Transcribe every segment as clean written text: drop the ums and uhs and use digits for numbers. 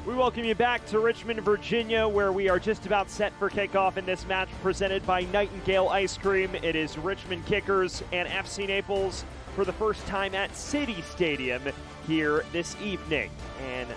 We welcome you back to Richmond, Virginia, where we are just about set for kickoff in this match presented by Nightingale Ice Cream. It is Richmond Kickers and FC Naples for the first time at City Stadium here this evening. And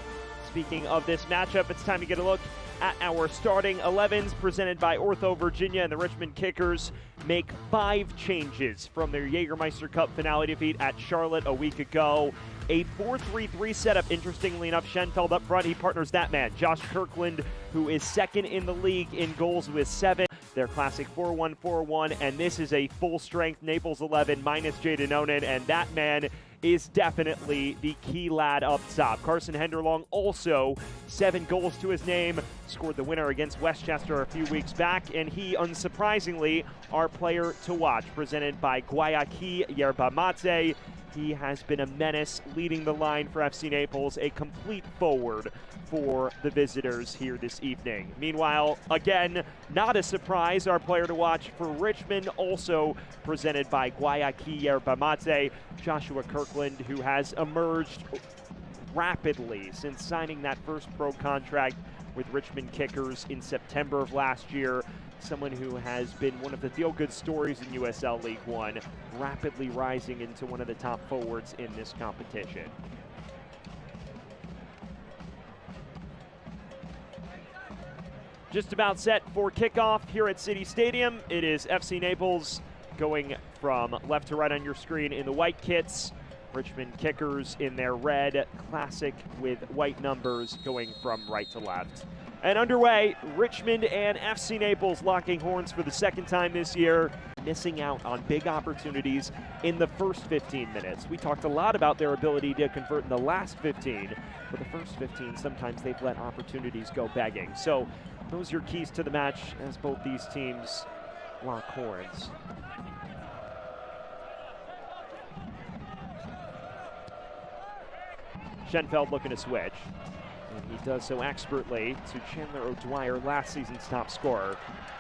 speaking of this matchup, it's time to get a look at our starting 11s presented by Ortho Virginia, and the Richmond Kickers make 5 changes from their Jägermeister Cup finale defeat at Charlotte a week ago. A 4-3-3 setup, interestingly enough. Schenfeld up front, he partners that man, Josh Kirkland, who is second in the league in goals with 7. Their classic 4-1-4-1, and this is a full-strength Naples 11 minus Jayden Onen, and that man is definitely the key lad up top. Carson Henderlong also 7 goals to his name, scored the winner against Westchester a few weeks back, and he, unsurprisingly, our player to watch, presented by Guayaki Yerba Mate. He has been a menace leading the line for FC Naples, a complete forward for the visitors here this evening. Meanwhile, again, not a surprise, our player to watch for Richmond, also presented by Guayaki Yerba Mate, Joshua Kirkland, who has emerged rapidly since signing that first pro contract with Richmond Kickers in September of last year. Someone who has been one of the feel-good stories in USL League One, rapidly rising into one of the top forwards in this competition. Just about set for kickoff here at City Stadium. It is FC Naples going from left to right on your screen in the white kits. Richmond Kickers in their red, classic with white numbers, going from right to left. And underway, Richmond and FC Naples locking horns for the second time this year, missing out on big opportunities in the first 15 minutes. We talked a lot about their ability to convert in the last 15, but the first 15, sometimes they've let opportunities go begging. So those are your keys to the match as both these teams lock horns. Schenfeld looking to switch. And he does so expertly to Chandler O'Dwyer, last season's top scorer.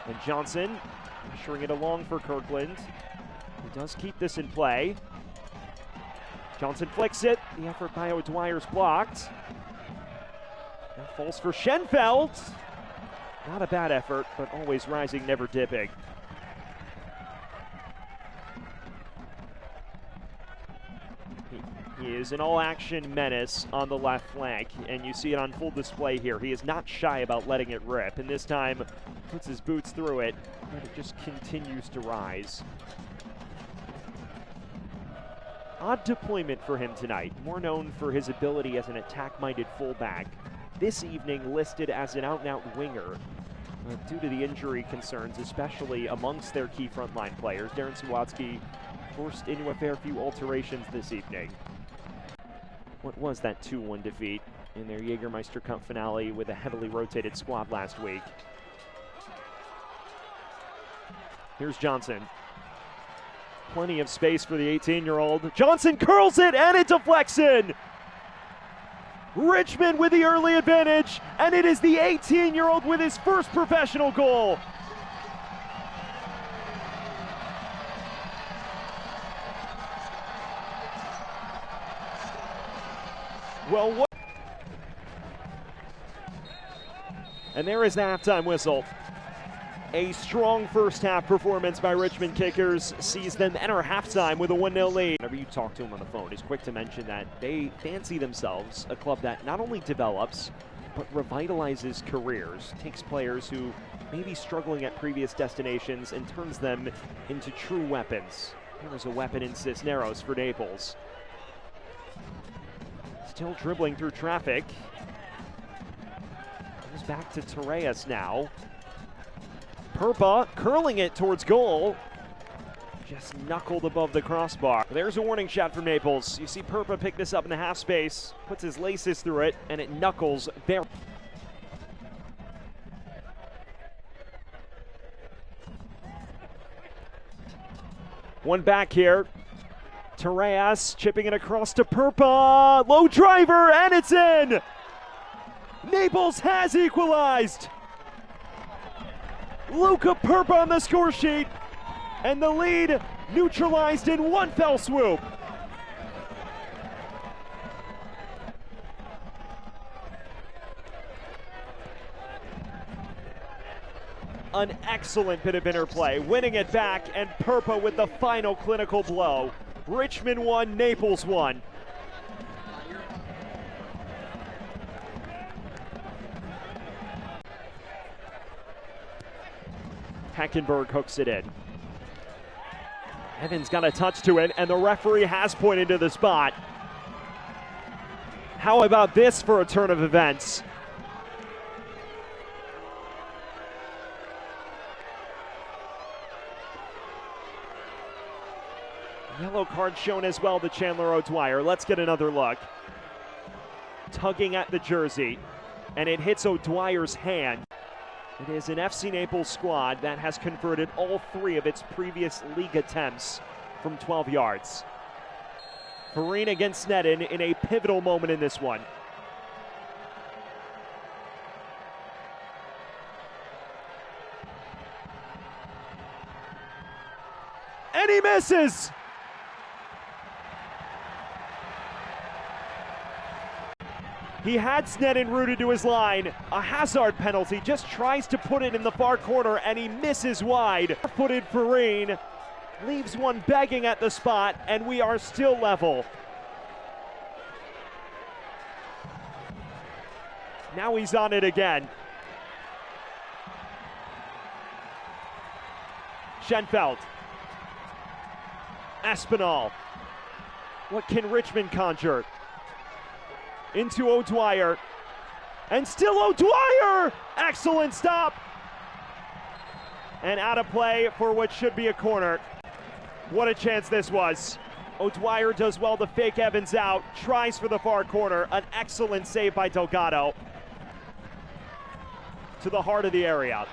And Johnson ushering it along for Kirkland. He does keep this in play. Johnson flicks it. The effort by O'Dwyer's blocked. Now falls for Schenfeld. Not a bad effort, but always rising, never dipping. He is an all-action menace on the left flank, and you see it on full display here. He is not shy about letting it rip, and this time puts his boots through it, and it just continues to rise. Odd deployment for him tonight, more known for his ability as an attack-minded fullback. This evening listed as an out-and-out winger, due to the injury concerns, especially amongst their key frontline players. Darren Sawatsky forced into a fair few alterations this evening. What was that 2-1 defeat in their Jägermeister Cup finale with a heavily rotated squad last week? Here's Johnson. Plenty of space for the 18-year-old. Johnson curls it, and it deflects in! Richmond with the early advantage, and it is the 18-year-old with his first professional goal. Well, what? And there is the halftime whistle. A strong first half performance by Richmond Kickers sees them enter halftime with a 1-0 lead. Whenever you talk to him on the phone, he's quick to mention that they fancy themselves a club that not only develops, but revitalizes careers, takes players who may be struggling at previous destinations and turns them into true weapons. There is a weapon in Cisneros for Naples. Still dribbling through traffic. Goes back to Torres now. Perpa curling it towards goal. Just knuckled above the crossbar. There's a warning shot from Naples. You see Perpa pick this up in the half space, puts his laces through it, and it knuckles very. One back here. Torres chipping it across to Perpa. Low driver, and it's in! Naples has equalized! Luca Perpa on the score sheet, and the lead neutralized in one fell swoop. An excellent bit of interplay, winning it back, and Purpa with the final clinical blow. Richmond 1, Naples 1. Heckenberg hooks it in. Evans got a touch to it, and the referee has pointed to the spot. How about this for a turn of events? Yellow card shown as well to Chandler O'Dwyer. Let's get another look. Tugging at the jersey, and it hits O'Dwyer's hand. It is an FC Naples squad that has converted all 3 of its previous league attempts from 12 yards. Farine against Sneddon in a pivotal moment in this one. And he misses! He had Sneddon rooted to his line. A Hazard penalty, just tries to put it in the far corner, and he misses wide. Footed Farine leaves one begging at the spot, and we are still level. Now he's on it again. Schenfeld. Espinal. What can Richmond conjure? Into O'Dwyer, and still O'Dwyer! Excellent stop! And out of play for what should be a corner. What a chance this was. O'Dwyer does well to fake Evans out, tries for the far corner. An excellent save by Delgado. To the heart of the area.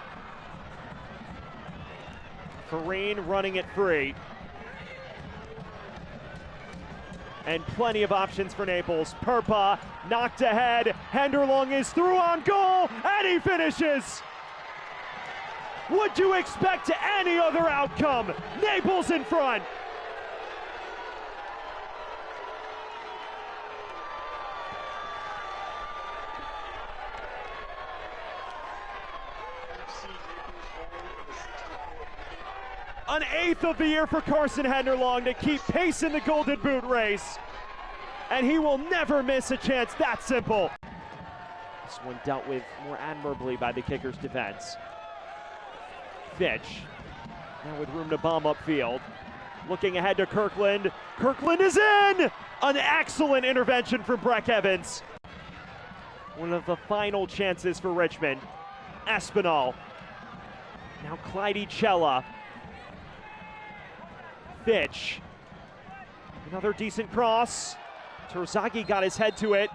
Farine running it free. And plenty of options for Naples. Purpa knocked ahead. Henderlong is through on goal, and he finishes. Would you expect any other outcome? Naples in front. An 8th of the year for Carson Henderlong to keep pace in the Golden Boot race. And he will never miss a chance that simple. This one dealt with more admirably by the Kickers' defense. Fitch, now with room to bomb upfield. Looking ahead to Kirkland. Kirkland is in! An excellent intervention from Breck Evans. One of the final chances for Richmond. Espinal. Now Clyde Cella. Fitch. Another decent cross. Terzaghi got his head to it,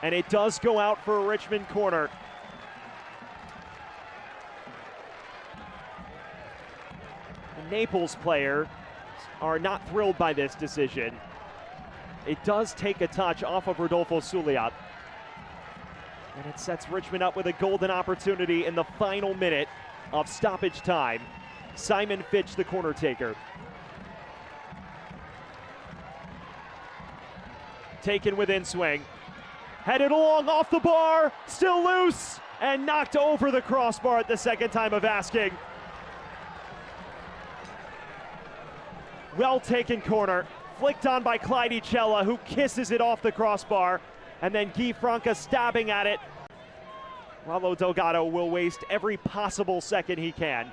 and it does go out for a Richmond corner. The Naples players are not thrilled by this decision. It does take a touch off of Rodolfo Suliat. And it sets Richmond up with a golden opportunity in the final minute of stoppage time. Simon Fitch, the corner taker. Taken within swing. Headed along off the bar, still loose, and knocked over the crossbar at the second time of asking. Well taken corner, flicked on by Clyde Cella, who kisses it off the crossbar, and then Guy Franca stabbing at it. Lalo Delgado will waste every possible second he can.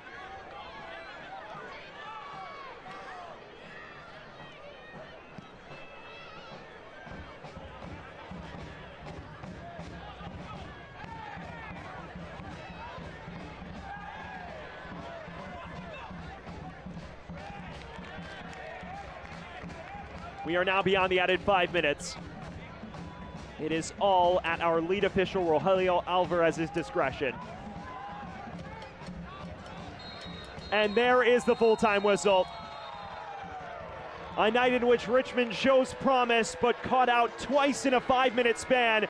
We are now beyond the added 5 minutes. It is all at our lead official, Rogelio Alvarez's discretion. And there is the full-time whistle. A night in which Richmond shows promise, but caught out twice in a 5-minute span.